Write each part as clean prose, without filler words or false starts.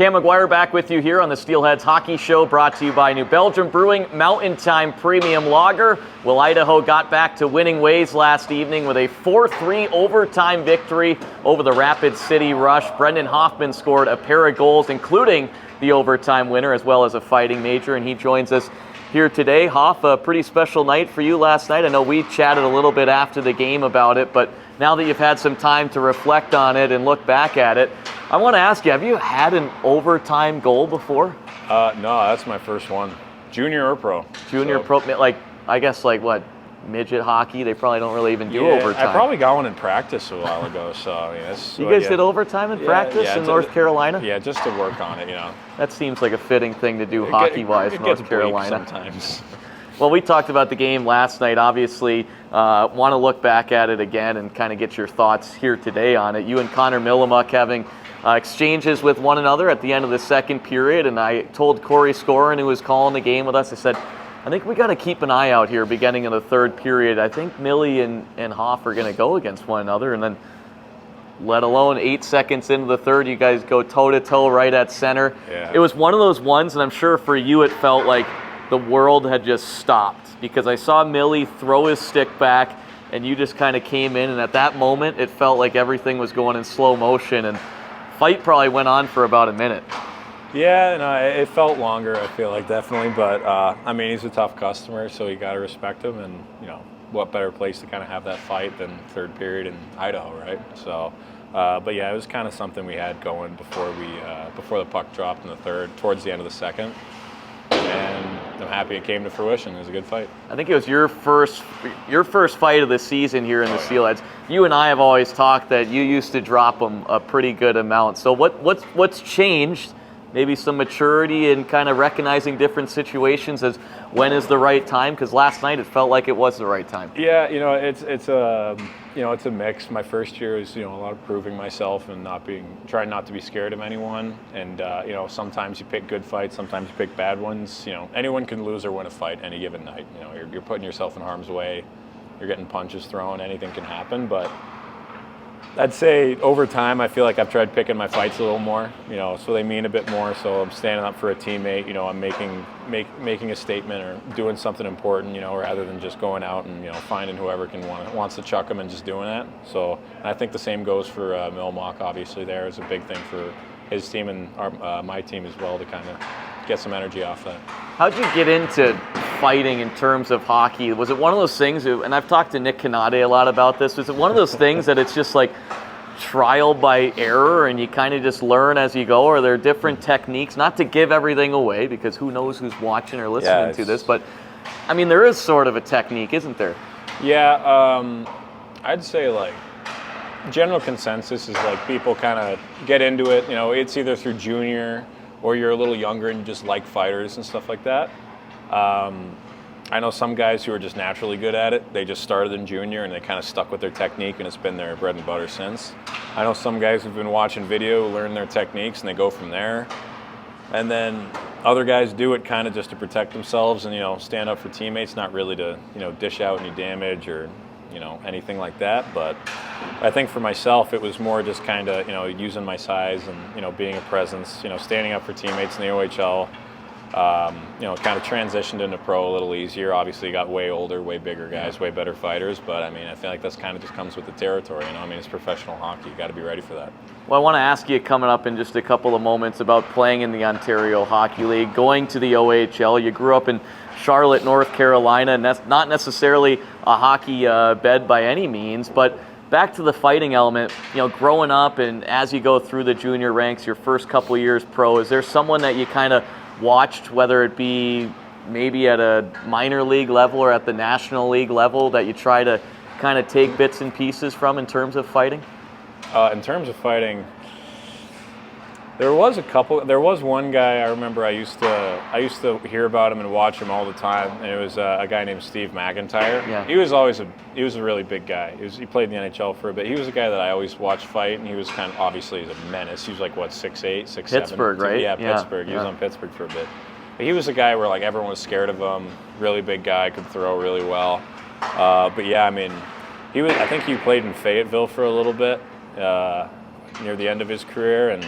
Cam McGuire back with you here on the Steelheads Hockey Show, brought to you by New Belgium Brewing Mountain Time Premium Lager. Well, Idaho got back to winning ways last evening with a 4-3 overtime victory over the Rapid City Rush. Brendan Hoffmann scored a pair of goals, including the overtime winner, as well as a fighting major, and he joins us here today. Hoff, a pretty special night for you last night. I know we chatted a little bit after the game about it, but now that you've had some time to reflect on it and look back at it, I want to ask you, have you had an overtime goal before? No, that's my first one. Junior or pro? Junior, so. Pro, I guess what, midget hockey? They probably don't really even do overtime. I probably got one in practice a while ago, so I mean, that's... You guys did overtime in practice in North Carolina? Yeah, just to work on it, That seems like a fitting thing to do hockey-wise in North Carolina. Sometimes. Well, we talked about the game last night. Obviously, want to look back at it again and kind of get your thoughts here today on it. You and Connor Millimuck having exchanges with one another at the end of the second period, and I told Corey Scorin, who was calling the game with us, I said, I think we got to keep an eye out here beginning of the third period. I think Millie and Hoff are going to go against one another, and then let alone 8 seconds into the third, you guys go toe-to-toe right at center. Yeah. It was one of those ones, and I'm sure for you it felt like the world had just stopped, because I saw Millie throw his stick back, and you just kind of came in, and at that moment it felt like everything was going in slow motion, and fight probably went on for about a minute. Yeah, no, it felt longer, I feel like, definitely. But, I mean, he's a tough customer, so you got to respect him. And, what better place to kind of have that fight than third period in Idaho, right? So, but, yeah, it was kind of something we had going before the puck dropped in the third, towards the end of the second. And I'm happy it came to fruition. It was a good fight. I think it was your first fight of the season here in the Steelheads. You and I have always talked that you used to drop them a pretty good amount. So what's changed? Maybe some maturity and kind of recognizing different situations as when is the right time? Because last night it felt like it was the right time. Yeah, it's a mix. My first year was a lot of proving myself and trying not to be scared of anyone. And sometimes you pick good fights, sometimes you pick bad ones. Anyone can lose or win a fight any given night. You're putting yourself in harm's way. You're getting punches thrown. Anything can happen, but I'd say over time, I feel like I've tried picking my fights a little more, so they mean a bit more. So I'm standing up for a teammate, I'm making a statement or doing something important, rather than just going out and, finding whoever wants to chuck them and just doing that. So I think the same goes for Milmock, obviously. There is a big thing for his team and my team as well to kind of get some energy off that. How'd you get into fighting in terms of hockey? Was it one of those things, and I've talked to Nick Canade a lot about this, was it one of those things that it's just like trial by error and you kind of just learn as you go, or are there different techniques? Not to give everything away, because who knows who's watching or listening to this, but I mean, there is sort of a technique, isn't there? Yeah, I'd say general consensus is people kind of get into it. It's either through junior or you're a little younger and you just like fighters and stuff like that. I know some guys who are just naturally good at it. They just started in junior and they kind of stuck with their technique and it's been their bread and butter since. I know some guys who've been watching video, learn their techniques, and they go from there. And then other guys do it kind of just to protect themselves and, stand up for teammates, not really to, dish out any damage or, anything like that. But I think for myself, it was more just kind of, using my size and, being a presence, standing up for teammates in the OHL. Kind of transitioned into pro a little easier. Obviously, you got way older, way bigger guys, way better fighters. But, I feel like that's kind of just comes with the territory. It's professional hockey. You got to be ready for that. Well, I want to ask you coming up in just a couple of moments about playing in the Ontario Hockey League, going to the OHL. You grew up in Charlotte, North Carolina, and that's not necessarily a hockey bed by any means, but back to the fighting element, growing up and as you go through the junior ranks, your first couple of years pro, is there someone that you kind of watched, whether it be maybe at a minor league level or at the National League level, that you try to kind of take bits and pieces from in terms of fighting? In terms of fighting, there was one guy I remember I used to hear about him and watch him all the time, and it was a guy named Steve McIntyre. Yeah. He was a really big guy. He played in the NHL for a bit. He was a guy that I always watched fight, and he was kind of, obviously, he's a menace. He was 6'8", 6'7". Pittsburgh, right? Yeah, Pittsburgh. He was on Pittsburgh for a bit. But he was a guy where everyone was scared of him. Really big guy, could throw really well. But yeah, I think he played in Fayetteville for a little bit near the end of his career, and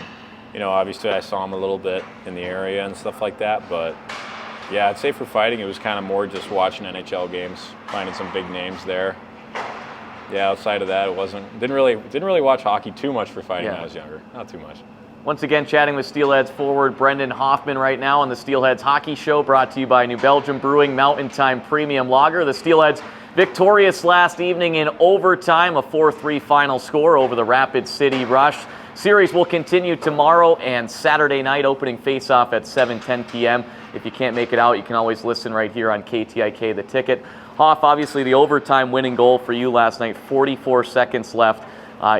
Obviously I saw him a little bit in the area and stuff like that, but yeah, I'd say for fighting, it was kind of more just watching NHL games, finding some big names there. Yeah, outside of that, didn't really watch hockey too much for fighting when I was younger. Not too much. Once again, chatting with Steelheads forward Brendan Hoffmann right now on the Steelheads Hockey Show, brought to you by New Belgium Brewing Mountain Time Premium Lager. The Steelheads victorious last evening in overtime, a 4-3 final score over the Rapid City Rush. Series will continue tomorrow and Saturday night, opening face-off at 7:10 p.m. If you can't make it out, you can always listen right here on KTIK, The Ticket. Hoff, obviously the overtime winning goal for you last night, 44 seconds left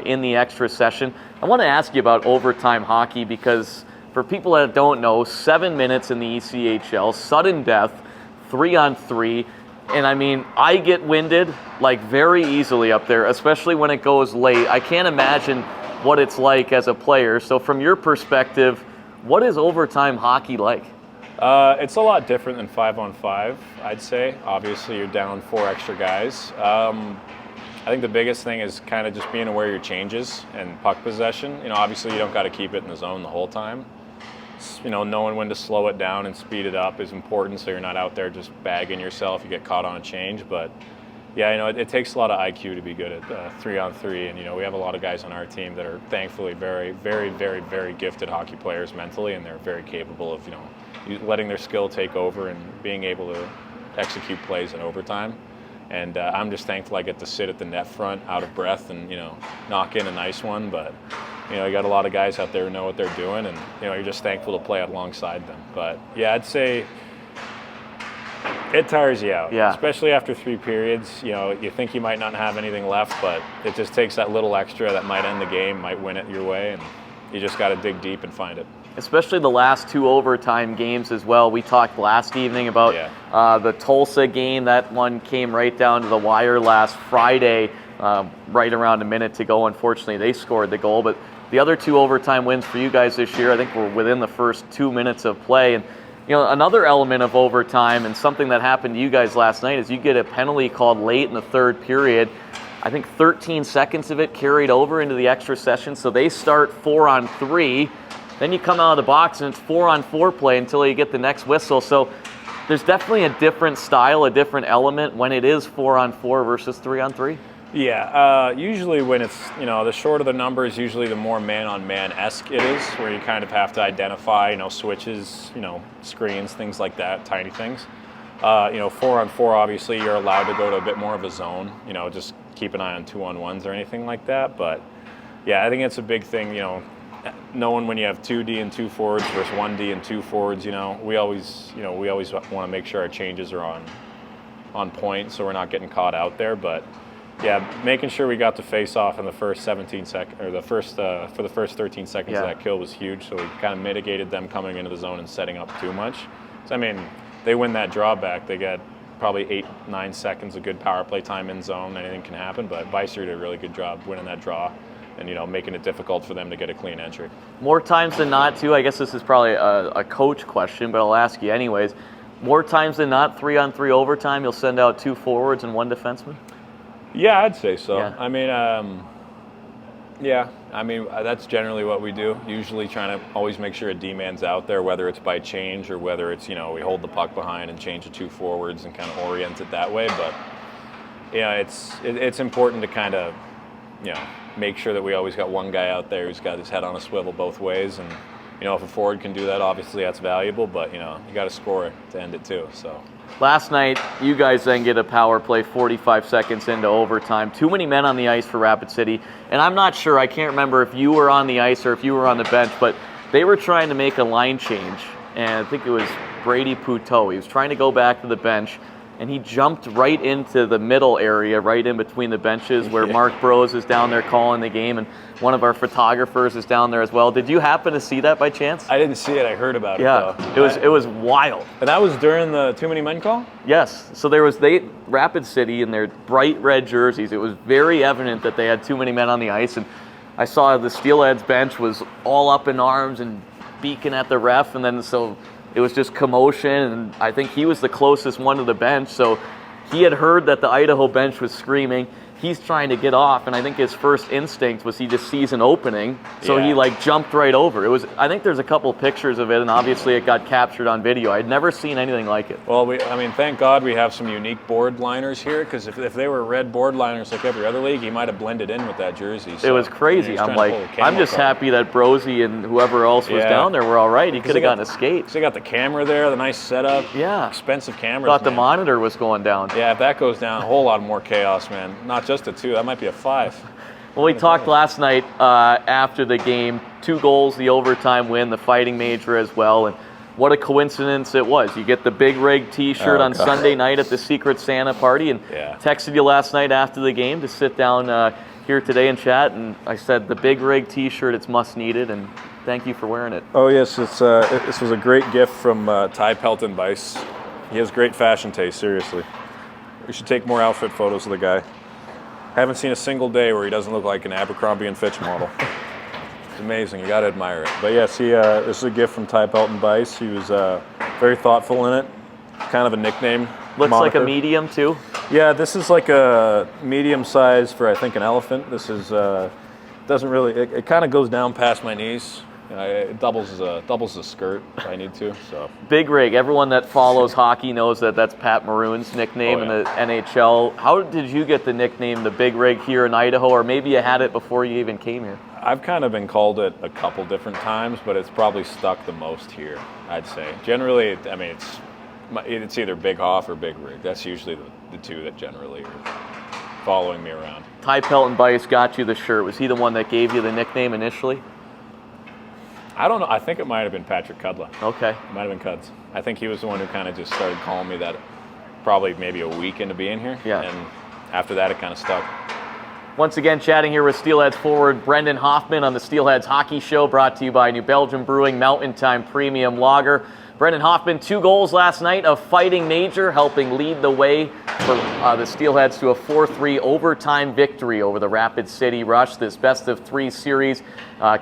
in the extra session. I want to ask you about overtime hockey because for people that don't know, 7 minutes in the ECHL, sudden death, 3-on-3, and I mean, I get winded like very easily up there, especially when it goes late. I can't imagine what it's like as a player. So from your perspective, what is overtime hockey like? It's a lot different than 5-on-5, I'd say. Obviously, you're down 4 extra guys. I think the biggest thing is kind of just being aware of your changes and puck possession. Obviously, you don't got to keep it in the zone the whole time. Knowing when to slow it down and speed it up is important, so you're not out there just bagging yourself. You get caught on a change, but yeah, it takes a lot of IQ to be good at 3-on-3, and we have a lot of guys on our team that are thankfully very, very, very, very gifted hockey players mentally, and they're very capable of letting their skill take over and being able to execute plays in overtime. And I'm just thankful I get to sit at the net front, out of breath, and knock in a nice one. But you got a lot of guys out there who know what they're doing, and you're just thankful to play alongside them. But yeah, I'd say it tires you out, especially after 3 periods. You think you might not have anything left, but it just takes that little extra that might end the game, might win it your way, and you just got to dig deep and find it. Especially the last 2 overtime games as well. We talked last evening about the Tulsa game. That one came right down to the wire last Friday, right around a minute to go. Unfortunately, they scored the goal. But the other 2 overtime wins for you guys this year, I think, were within the first 2 minutes of play. And another element of overtime and something that happened to you guys last night is you get a penalty called late in the 3rd period. I think 13 seconds of it carried over into the extra session. So they start 4-on-3. Then you come out of the box and it's 4-on-4 play until you get the next whistle. So there's definitely a different style, a different element when it is 4-on-4 versus 3-on-3. Yeah, usually when it's, the shorter the numbers, usually the more man-on-man-esque it is, where you kind of have to identify, switches, screens, things like that, tiny things. 4-on-4, obviously, you're allowed to go to a bit more of a zone, just keep an eye on 2-on-1s or anything like that. But yeah, I think it's a big thing, knowing when you have 2D and 2 forwards versus 1D and 2 forwards, we always want to make sure our changes are on point, so we're not getting caught out there. But yeah, making sure we got to face off in the first 17 seconds, or for the first 13 seconds of that kill was huge. So we kind of mitigated them coming into the zone and setting up too much. So I mean, they win that drawback, they get probably 8-9 seconds of good power play time in zone. Anything can happen, but Vicer did a really good job winning that draw and making it difficult for them to get a clean entry. More times than not, too, I guess this is probably a coach question, but I'll ask you anyways. More times than not, 3-on-3 overtime, you'll send out 2 forwards and 1 defenseman? Yeah, I'd say so. Yeah. I mean, that's generally what we do. Usually trying to always make sure a D-man's out there, whether it's by change or whether it's, we hold the puck behind and change to 2 forwards and kind of orient it that way. But, it's important to kind of, make sure that we always got one guy out there who's got his head on a swivel both ways. And, if a forward can do that, obviously that's valuable, but, you got to score to end it too, so. Last night, you guys then get a power play 45 seconds into overtime. Too many men on the ice for Rapid City. And I'm not sure, I can't remember if you were on the ice or if you were on the bench, but they were trying to make a line change. And I think it was Brady Poutot. He was trying to go back to the bench, and he jumped right into the middle area, right in between the benches where Mark Bros is down there calling the game, and one of our photographers is down there as well. Did you happen to see that by chance? I didn't see it. I heard about it, though. It was wild. And that was during the too many men call? Yes. So there was Rapid City in their bright red jerseys. It was very evident that they had too many men on the ice, and I saw the Steelheads bench was all up in arms and beaking at the ref, and then so it was just commotion, and I think he was the closest one to the bench, so he had heard that the Idaho bench was screaming. he's trying to get off, and I think his first instinct was he just sees an opening, so Yeah. he like jumped right over. I think there's a couple pictures of it, and obviously it got captured on video. I'd never seen anything like it. Well, thank God we have some unique board liners here, because if they were red board liners like every other league, he might have blended in with that jersey. So, It was crazy. I'm like, I'm just happy that Brosey and whoever else was down there were all right. He could have gotten a skate. So they got the camera there, the nice setup. Yeah. Expensive cameras. Thought the man. monitor was going down. Yeah, if that goes down, a whole lot more chaos, man. Not just a 2, that might be a 5. Well, we talked last night after the game, 2 goals, the overtime win, the fighting major as well, and what a coincidence it was. You get the Big Rig t-shirt on Sunday night at the Secret Santa party, and texted you last night after the game to sit down here today and chat, and I said the Big Rig t-shirt, it's must needed, and thank you for wearing it. Oh yes, this was a great gift from Ty Pelton Bice. He has great fashion taste, seriously. We should take more outfit photos of the guy. Haven't seen a single day where he doesn't look like an Abercrombie & Fitch model. It's amazing. You got to admire it. But yes, this is a gift from Ty Pelton Bice. He was very thoughtful in it. Kind of a nickname. Looks moniker. like a medium too. Yeah, this is like a medium size for I think an elephant. This is doesn't really. It kind of goes down past my knees. It doubles as a skirt if I need to. So Big Rig. Everyone that follows hockey knows that that's Pat Maroon's nickname in the NHL. How did you get the nickname the Big Rig here in Idaho, or maybe you had it before you even came here? I've kind of been called it a couple different times, but it's probably stuck the most here, I'd say. Generally, it's either Big Hoff or Big Rig. That's usually the 2 that generally are following me around. Ty Pelton Bice got you the shirt. Was he the one that gave you the nickname initially? I don't know. I think it might have been Patrick Kudla. Okay. It might have been Cuds. I think he was the one who kind of just started calling me that probably maybe a week into being here. Yeah. And after that, it kind of stuck. Once again, chatting here with Steelheads forward Brendan Hoffmann on the Steelheads Hockey Show, brought to you by New Belgium Brewing Mountain Time Premium Lager. Brendan Hoffmann, 2 goals last night, a fighting major, helping lead the way for the Steelheads to a 4-3 overtime victory over the Rapid City Rush. This best-of-3 series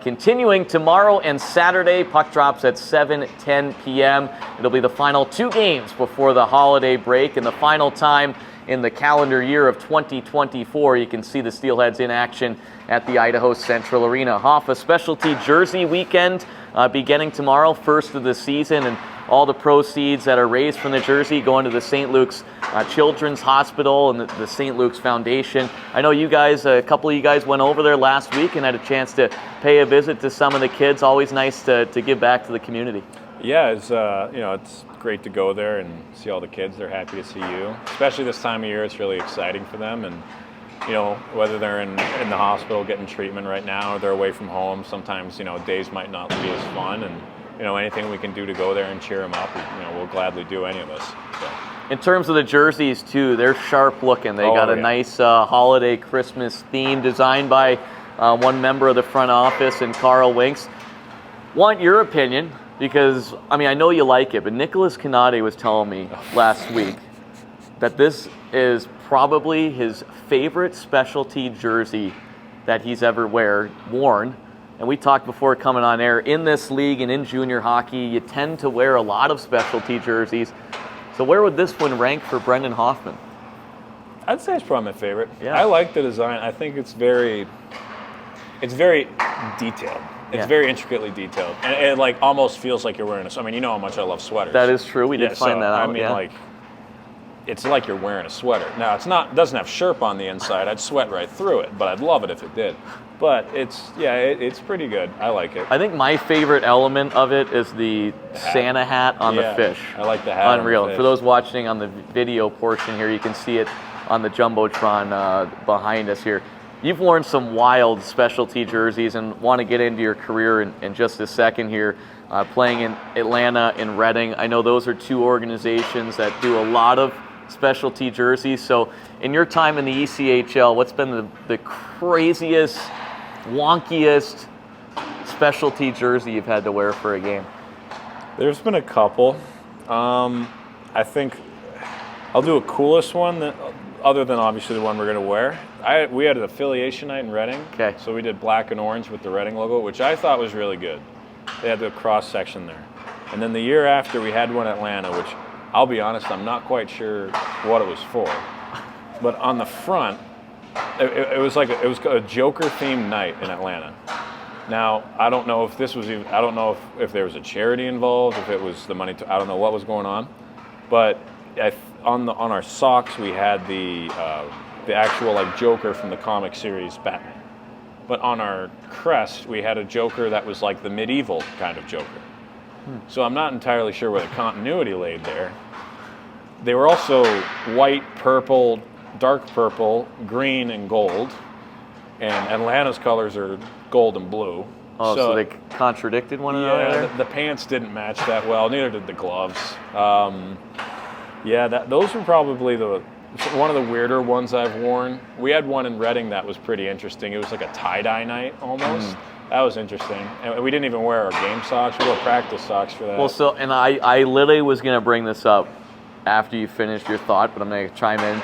continuing tomorrow and Saturday. Puck drops at 7:10 p.m. It'll be the final 2 games before the holiday break, and the final time in the calendar year of 2024. You can see the Steelheads in action at the Idaho Central Arena. Hoff, a specialty jersey weekend beginning tomorrow, first of the season, and all the proceeds that are raised from the jersey going to the St. Luke's Children's Hospital and the St. Luke's Foundation. I know you guys, a couple of you guys went over there last week and had a chance to pay a visit to some of the kids. Always nice to give back to the community. Yeah, it's great to go there and see all the kids. They're happy to see you. Especially this time of year, it's really exciting for them. And whether they're in the hospital getting treatment right now or they're away from home, sometimes days might not be as fun. And anything we can do to go there and cheer them up, we'll gladly do, any of us. So. In terms of the jerseys too, they're sharp looking. They got a nice holiday Christmas theme designed by one member of the front office, and Carl Winks. Want your opinion? Because, I know you like it, but Nicholas Canade was telling me last week that this is probably his favorite specialty jersey that he's ever worn. And we talked before coming on air, in this league and in junior hockey, you tend to wear a lot of specialty jerseys. So where would this one rank for Brendan Hoffmann? I'd say it's probably my favorite. Yeah. I like the design. I think it's very detailed. It's very intricately detailed, and it almost feels like you're wearing a. You know how much I love sweaters. That is true. We did find that out. It's like you're wearing a sweater. Now doesn't have Sherp on the inside. I'd sweat right through it, but I'd love it if it did. But it's pretty good. I like it. I think my favorite element of it is the Santa hat on the fish. I like the hat. Unreal. On the fish. For those watching on the video portion here, you can see it on the Jumbotron behind us here. You've worn some wild specialty jerseys and want to get into your career in just a second here, playing in Atlanta and Reading. I know those are 2 organizations that do a lot of specialty jerseys. So in your time in the ECHL, what's been the craziest, wonkiest specialty jersey you've had to wear for a game? There's been a couple. I think I'll do a coolest one other than obviously the one we're going to wear. We had an affiliation night in Reading. Okay. So we did black and orange with the Reading logo, which I thought was really good. They had the cross section there. And then the year after, we had one in Atlanta, which I'll be honest, I'm not quite sure what it was for. But on the front, it was a Joker themed night in Atlanta. Now I don't know if this was even, I don't know if there was a charity involved, if it was the money. I don't know what was going on, but on our socks we had the actual like Joker from the comic series Batman. But on our crest, we had a Joker that was like the medieval kind of Joker. So I'm not entirely sure where the continuity laid there. They were also white, purple, dark purple, green, and gold. And Atlanta's colors are gold and blue. Oh, so they contradicted one another? Yeah, the pants didn't match that well. Neither did the gloves. Those were probably one of the weirder ones I've worn. We had one in Reading that was pretty interesting. It was like a tie-dye night almost. That was interesting. And we didn't even wear our game socks. We wore practice socks for that. Well, and I literally was going to bring this up after you finished your thought, but I'm going to chime in.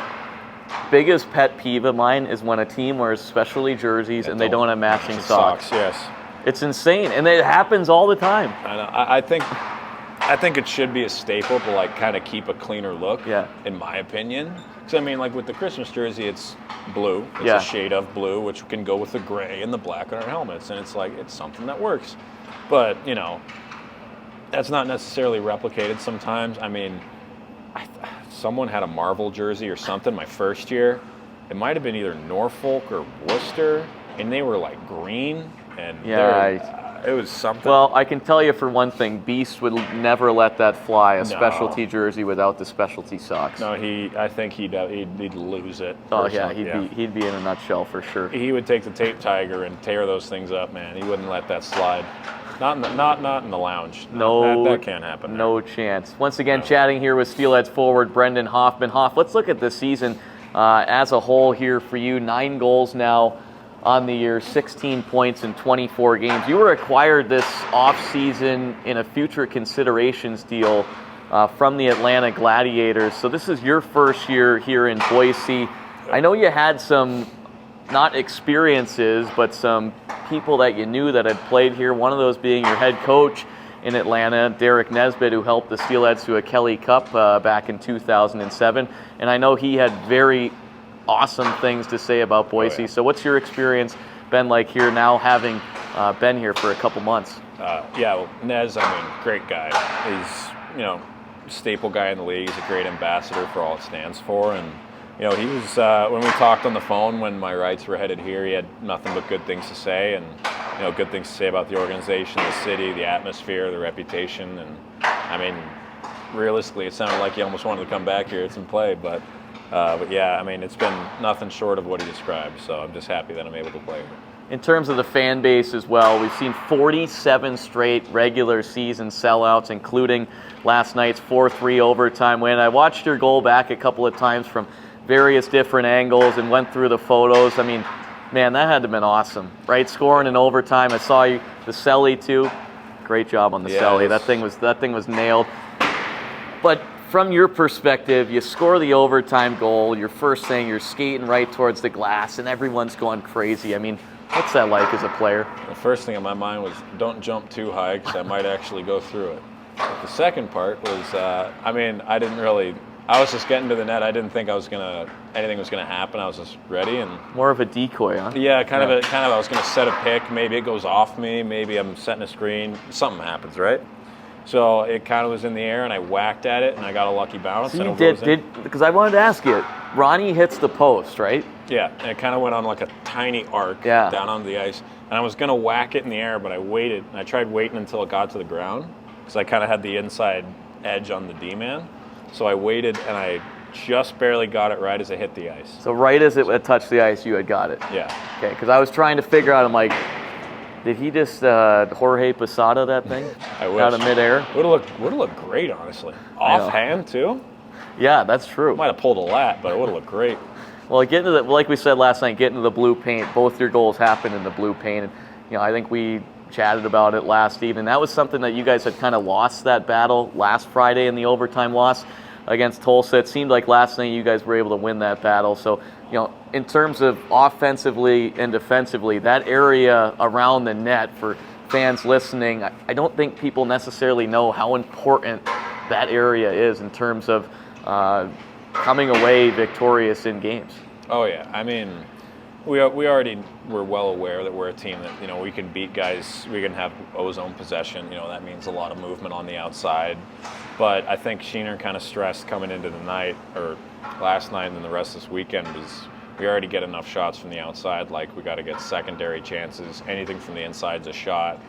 Biggest pet peeve of mine is when a team wears specialty jerseys and they don't have matching socks. Yes. It's insane, and it happens all the time. I know. I think it should be a staple to like kind of keep a cleaner look. Yeah. In my opinion. Because I mean, like with the Christmas jersey, it's blue. It's a shade of blue, which can go with the gray and the black on our helmets, and it's something that works. But that's not necessarily replicated sometimes. I mean, someone had a Marvel jersey or something my first year. It might have been either Norfolk or Worcester, and they were like green, and it was something. Well, I can tell you for one thing, Beast would never let that fly, specialty jersey without the specialty socks. No, I think he'd lose it. Oh yeah, he'd be in a nutshell for sure. He would take the tape tiger and tear those things up, man. He wouldn't let that slide. Not in the lounge. No, that can't happen. There. No chance. Once again, chatting here with Steelheads forward Brendan Hoffmann. Let's look at this season as a whole here for you. 9 goals now on the year, 16 points in 24 games. You were acquired this offseason in a future considerations deal from the Atlanta Gladiators. So this is your first year here in Boise. I know you had some, not experiences, but some people that you knew that had played here, one of those being your head coach in Atlanta, Derek Nesbitt, who helped the Steelheads to a Kelly Cup back in 2007. And I know he had very awesome things to say about Boise. Oh, yeah. So what's your experience been like here now, having been here for a couple months? Nez, great guy. He's, staple guy in the league. He's a great ambassador for all it stands for. And, he was, when we talked on the phone when my rights were headed here, he had nothing but good things to say, and, good things to say about the organization, the city, the atmosphere, the reputation. And, realistically, it sounded like he almost wanted to come back here and play, but it's been nothing short of what he described, so I'm just happy that I'm able to play here. In terms of the fan base as well, we've seen 47 straight regular season sellouts, including last night's 4-3 overtime win. I watched your goal back a couple of times from various different angles and went through the photos. Man, that had to have been awesome, right? Scoring in overtime. I saw you, the celly too. Great job on the celly. That thing was nailed. But from your perspective, you score the overtime goal. Your first thing, you're skating right towards the glass, and everyone's going crazy. What's that like as a player? The first thing in my mind was don't jump too high because I might actually go through it. The second part was, I was just getting to the net. I didn't think anything was gonna happen. I was just ready and more of a decoy, huh? Yeah, kind of. I was gonna set a pick. Maybe it goes off me. Maybe I'm setting a screen. Something happens, right? So it kind of was in the air, and I whacked at it, and I got a lucky bounce. So you did because I wanted to ask you. Ronnie hits the post, right? Yeah, and it kind of went on like a tiny arc down onto the ice, and I was gonna whack it in the air, but I waited, and I tried waiting until it got to the ground, because I kind of had the inside edge on the D-man. So I waited, and I just barely got it right as it hit the ice. So right as it touched the ice, you had got it? Yeah. Okay, because I was trying to figure out, I'm like, did he just Jorge Posada that thing? I wish. Out of midair? Would have looked great, honestly. Offhand, too? Yeah, that's true. Might have pulled a lat, but it would have looked great. Well, like we said last night, get into the blue paint. Both your goals happened in the blue paint. And, I think we chatted about it last evening. That was something that you guys had kind of lost that battle last Friday in the overtime loss against Tulsa. It seemed like last night you guys were able to win that battle. So, in terms of offensively and defensively, that area around the net for fans listening, I don't think people necessarily know how important that area is in terms of coming away victorious in games. Oh, yeah. We already were well aware that we're a team that, you know, we can beat guys, we can have ozone possession, you know, that means a lot of movement on the outside. But I think Sheener kind of stressed coming into the night, or last night and then the rest of this weekend, was we already get enough shots from the outside, like we got to get secondary chances. Anything from the inside's a shot,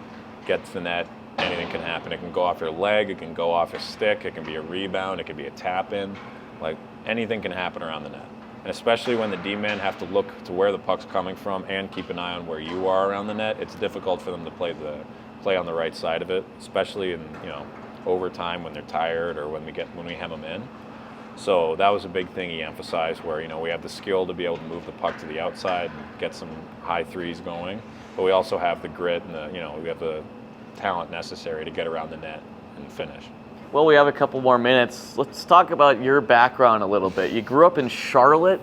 get to the net, anything can happen. It can go off your leg, it can go off your stick, it can be a rebound, it can be a tap in. Like, anything can happen around the net. And especially when the D-men have to look to where the puck's coming from and keep an eye on where you are around the net, it's difficult for them to play on the right side of it, especially in, you know, overtime when they're tired or when we hem them in. So that was a big thing he emphasized, where, you know, we have the skill to be able to move the puck to the outside and get some high threes going, but we also have the grit and the, you know, we have the talent necessary to get around the net and finish. Well, we have a couple more minutes. Let's talk about your background a little bit. You grew up in Charlotte,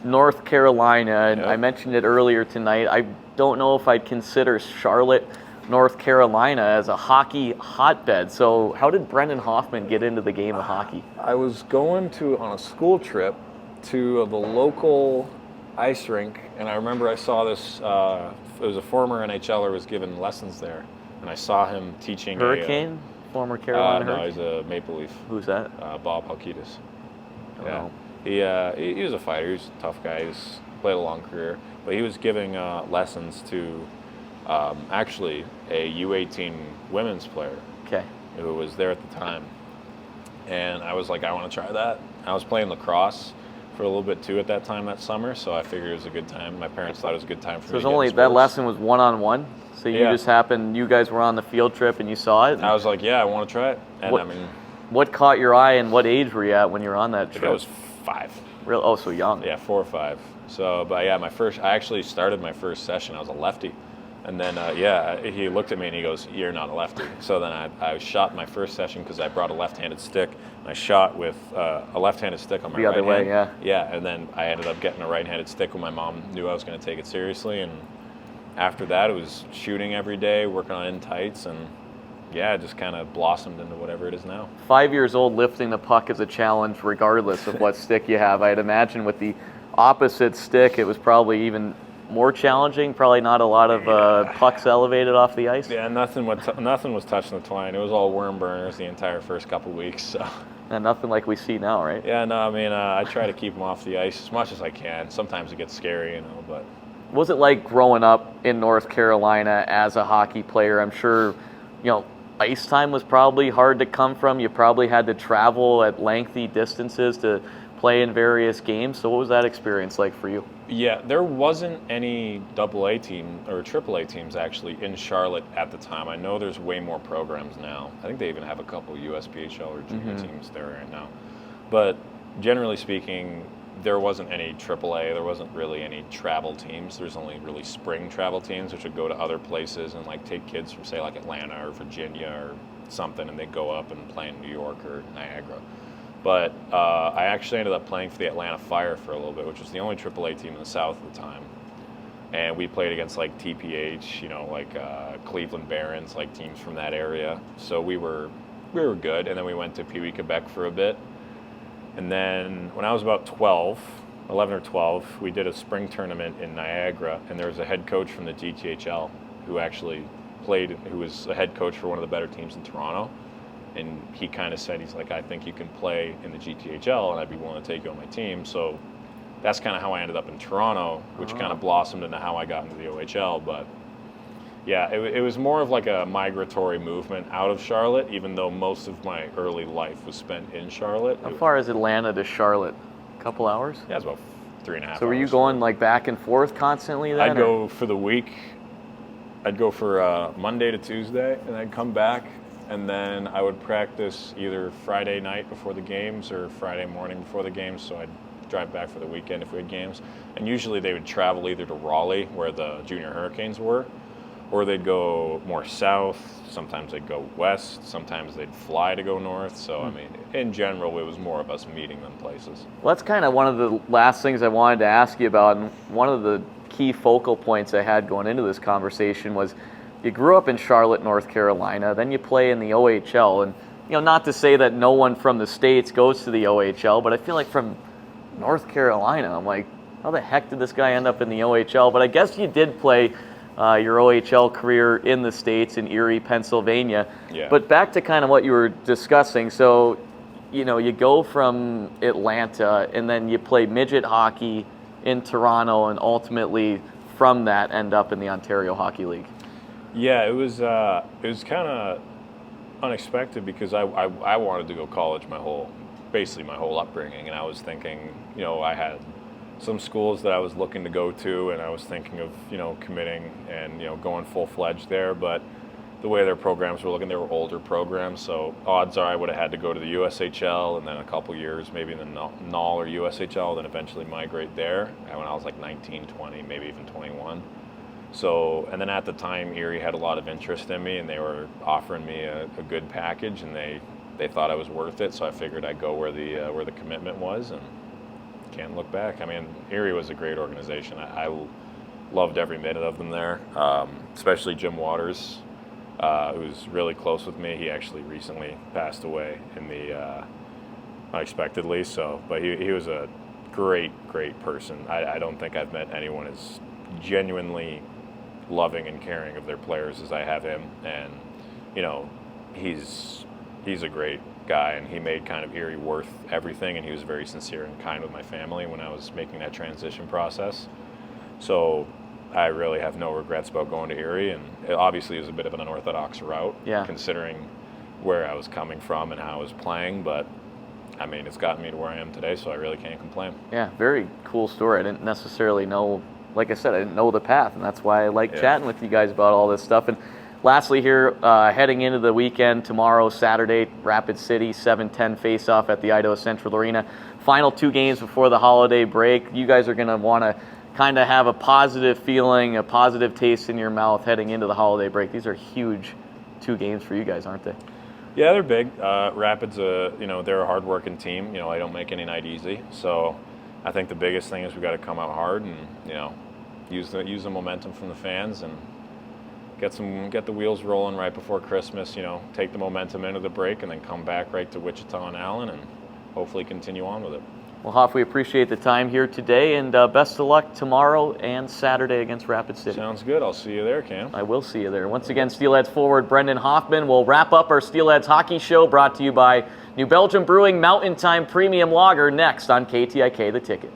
North Carolina, and Yep. I mentioned it earlier tonight. I don't know if I'd consider Charlotte, North Carolina as a hockey hotbed. So how did Brendan Hoffmann get into the game of hockey? I was going on a school trip to the local ice rink, and I remember I saw this, it was a former NHLer was giving lessons there, and I saw him teaching Hurricane? Former Carolina no, Hurricane? he's a Maple Leaf. Who's that? Bob Halkitis. I don't Yeah. know. He was a fighter. He was a tough guy. He's played a long career. But he was giving lessons to actually a U18 women's player Okay. who was there at the time. And I was like, I want to try that. I was playing lacrosse for a little bit too at that time that summer, so I figured it was a good time. My parents thought it was a good time for So me it was to get only, in that sports. lesson was one-on-one? So you Yeah. just happened, you guys were on the field trip and you saw it? I was like, yeah, I want to try it. And What- I mean, What caught your eye and what age were you at when you were on that I think trip? I was 5. Real? Oh, so young. Yeah, 4 or 5. So, but yeah, I actually started my first session. I was a lefty. And then, he looked at me and he goes, "You're not a lefty." So then I shot my first session because I brought a left-handed stick. And I shot with a left-handed stick on my The right other way, hand. yeah. Yeah, and then I ended up getting a right-handed stick when my mom knew I was going to take it seriously. And after that, it was shooting every day, working on in tights, and yeah, it just kind of blossomed into whatever it is now. 5 years old, lifting the puck is a challenge regardless of what stick you have. I'd imagine with the opposite stick, it was probably even more challenging. Probably not a lot of pucks elevated off the ice. Yeah, nothing was touching the twine. It was all worm burners the entire first couple weeks. So. And nothing like we see now, right? Yeah, no, I mean, I try to keep them off the ice as much as I can. Sometimes it gets scary, you know, but. What was it like growing up in North Carolina as a hockey player? I'm sure, you know, ice time was probably hard to come from. You probably had to travel at lengthy distances to play in various games. So what was that experience like for you? Yeah, there wasn't any AA team or AAA teams actually in Charlotte at the time. I know there's way more programs now. I think they even have a couple USPHL or junior teams there right now. But generally speaking, there wasn't any AAA. There wasn't really any travel teams. There's only really spring travel teams, which would go to other places and like take kids from say like Atlanta or Virginia or something, and they go up and play in New York or Niagara. But I actually ended up playing for the Atlanta Fire for a little bit, which was the only AAA team in the South at the time. And we played against like TPH, you know, like Cleveland Barons, like teams from that area. So we were good. And then we went to Pee Wee, Quebec for a bit. And then when I was about 11 or 12, we did a spring tournament in Niagara, and there was a head coach from the GTHL who actually who was a head coach for one of the better teams in Toronto. And he kind of said, he's like, I think you can play in the GTHL, and I'd be willing to take you on my team. So that's kind of how I ended up in Toronto, which kind of blossomed into how I got into the OHL. But yeah, it was more of like a migratory movement out of Charlotte, even though most of my early life was spent in Charlotte. How far is Atlanta to Charlotte? A couple hours? Yeah, it's about 3.5 hours. So were you going like back and forth constantly then? I'd go for the week. I'd go for Monday to Tuesday, and I'd come back, and then I would practice either Friday night before the games or Friday morning before the games, so I'd drive back for the weekend if we had games. And usually they would travel either to Raleigh, where the Junior Hurricanes were, or they'd go more south. Sometimes they'd go west. Sometimes they'd fly to go north. So, I mean, in general, it was more of us meeting them places. Well, that's kind of one of the last things I wanted to ask you about, and one of the key focal points I had going into this conversation was you grew up in Charlotte, North Carolina, then you play in the OHL, and you know, not to say that no one from the States goes to the OHL, but I feel like from North Carolina, I'm like, how the heck did this guy end up in the OHL? But I guess you did play your OHL career in the States, in Erie, Pennsylvania. Yeah. But back to kind of what you were discussing. So, you go from Atlanta and then you play midget hockey in Toronto, and ultimately from that end up in the Ontario Hockey League. Yeah, it was kind of unexpected because I wanted to go college basically my whole upbringing, and I was thinking, I had some schools that I was looking to go to, and I was thinking of, committing and, going full-fledged there, but the way their programs were looking, they were older programs, so odds are I would have had to go to the USHL and then a couple years maybe in the NAL or USHL, then eventually migrate there when I was like 19, 20, maybe even 21. So, and then at the time, Erie had a lot of interest in me, and they were offering me a good package, and they thought I was worth it, so I figured I'd go where the commitment was, and can't look back. I mean, Erie was a great organization. I loved every minute of them there, especially Jim Waters, who was really close with me. He actually recently passed away unexpectedly. So, but he was a great person. I don't think I've met anyone as genuinely loving and caring of their players as I have him, and he's a great guy, and he made kind of Erie worth everything, and he was very sincere and kind with my family when I was making that transition process. So I really have no regrets about going to Erie, and it obviously was a bit of an unorthodox route, considering where I was coming from and how I was playing, but I mean, it's gotten me to where I am today, so I really can't complain. Yeah, very cool story. I didn't necessarily know, like I said, I didn't know the path, and that's why I like chatting with you guys about all this stuff. And lastly here, heading into the weekend, tomorrow, Saturday, Rapid City, 7:10 face-off at the Idaho Central Arena. Final 2 games before the holiday break. You guys are going to want to kind of have a positive feeling, a positive taste in your mouth heading into the holiday break. These are huge 2 games for you guys, aren't they? Yeah, they're big. Rapids, they're a hard-working team. I don't make any night easy. So I think the biggest thing is we've got to come out hard and, use the momentum from the fans and get the wheels rolling right before Christmas. Take the momentum into the break and then come back right to Wichita and Allen and hopefully continue on with it. Well, Hoff, we appreciate the time here today, and best of luck tomorrow and Saturday against Rapid City. Sounds good. I'll see you there, Cam. I will see you there. Once again, Steelheads forward Brendan Hoffmann will wrap up our Steelheads Hockey Show, brought to you by New Belgium Brewing Mountain Time Premium Lager, next on KTIK The Ticket.